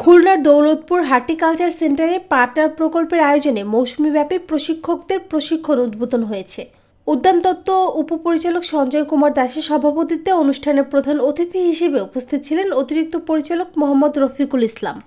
খুলনার দৌলতপুর হর্টিকালচার সেন্টারে পার্টনার প্রকল্পের আয়োজনে মৌসুমিব্যাপী প্রশিক্ষকদের প্রশিক্ষণ উদ্বোধন হয়েছে। উদ্যান তত্ত্ব উপপরিচালক সঞ্জয় কুমার দাসের সভাপতিত্বে অনুষ্ঠানের প্রধান অতিথি হিসেবে উপস্থিত ছিলেন অতিরিক্ত পরিচালক মোহাম্মদ রফিকুল ইসলাম।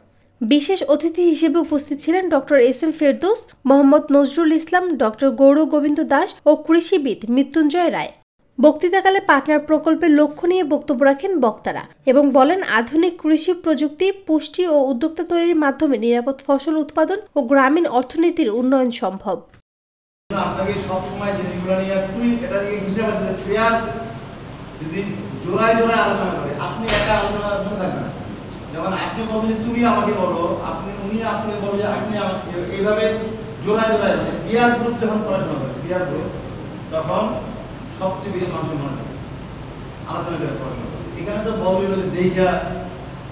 বিশেষ অতিথি হিসেবে উপস্থিত ছিলেন doctor SM. Ferdous, Mohammad Nazrul Islam, doctor Gour Govinda Das ও কৃষিবিদ মৃত্যুঞ্জয় রায়। বক্তৃতাকালে পার্টনার প্রকল্পের লক্ষ্য নিয়ে বক্তব্য রাখেন বক্তারা এবং বলেন, আধুনিক কৃষি প্রযুক্তি, পুষ্টি ও উদ্যোক্তা তৈরির মাধ্যমে নিরাপদ ফসল উৎপাদন ও গ্রামীণ অর্থনীতির উন্নয়ন সম্ভব। আপনাকে সব সময় জিনিসগুলো নিয়ে এটা হিসাব আছে ক্লিয়ার, যদি জোড়ায় জোড়ায় আলোচনা করে আপনি একা আলোচনা করতে থাকবেন। যখন আপনি বলবেন তুমি আমাকে বলো, উনি আপনাকে বলবে যে আপনি আমাকে, এইভাবে জোড়ায় জোড়ায় ক্লিয়ার গ্রুপ যখন পড়াশোনা করে ক্লিয়ার গ্রুপ, তখন সবচেয়ে বেশি মানুষের মনে থাকে আলোচনা করে পড়াশোনা করে। এখানে তো বলবে দেখা,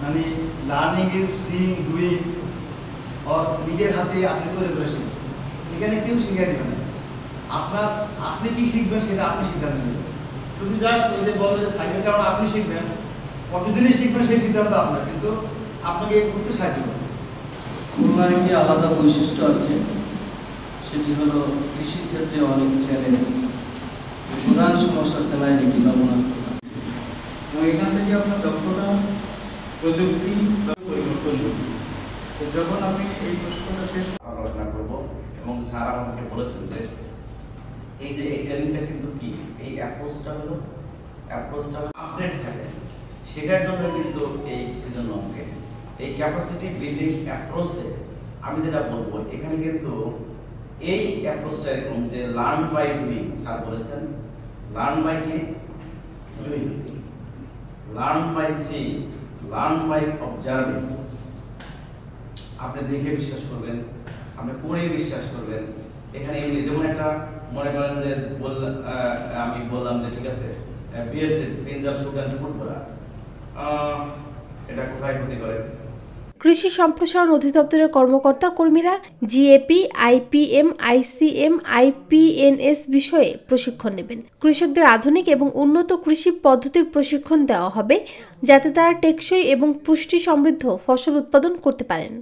মানে লার্নিং ইজ সিইং ডুইং, আর নিজের হাতে আপনি করে করেছেন। এখানে কেউ শিখিয়ে দেবে না, আপনি কি শিখবেন সেটা আপনি সিদ্ধান্ত নেবেন। শুধু জাস্ট এই যে বলবে যে সাইকেল চালানো আপনি শিখবেন, কতদিনে শিখবেন সেই সিদ্ধান্ত আপনার, কিন্তু আপনাকে এই করতে সাহায্য করবে। খুলনার একটি আলাদা বৈশিষ্ট্য আছে, সেটি হলো কৃষির ক্ষেত্রে অনেক চ্যালেঞ্জ। প্রধান সমস্যা স্যালাইনিটি, লবণাক্ততা। এবং এখান থেকে আপনার দক্ষতা, প্রযুক্তি পরিবর্তন হবে। তো যখন আপনি এই প্রশ্নটা শেষ আলোচনা করব, এবং স্যার আমাকে বলেছেন যে এই যে এই ট্রেনিংটা কিন্তু কি, এই অ্যাপ্রোচটা আপডেট থাকে, সেটার জন্য কিন্তু এই সিজন লংকে এই ক্যাপাসিটি বিল্ডিং অ্যাপ্রোচে আমি যেটা বলবো, এখানে কিন্তু এই অ্যাপ্রোচটা এরকম যে লার্ন বাই ডুইং। স্যার বলেছেন লার্ন বাই কি, doing, learn by see, learn by observing. আপনি দেখে বিশ্বাস করবেন, আপনি পড়ে বিশ্বাস করবেন। এখানে এমনি যেমন একটা মনে করেন যে আমি বললাম যে ঠিক আছে বিএসএফ পেঞ্জাব সুগার ফুটবলা, এটা কোথায় ক্ষতি করে। কৃষি সম্প্রসারণ অধিদপ্তরের কর্মকর্তা কর্মীরা জিএপি, আইপিএম, আইসিএম, আইপিএনএস বিষয়ে প্রশিক্ষণ নেবেন। কৃষকদের আধুনিক এবং উন্নত কৃষি পদ্ধতির প্রশিক্ষণ দেওয়া হবে, যাতে তারা টেকসই এবং পুষ্টি সমৃদ্ধ ফসল উৎপাদন করতে পারেন।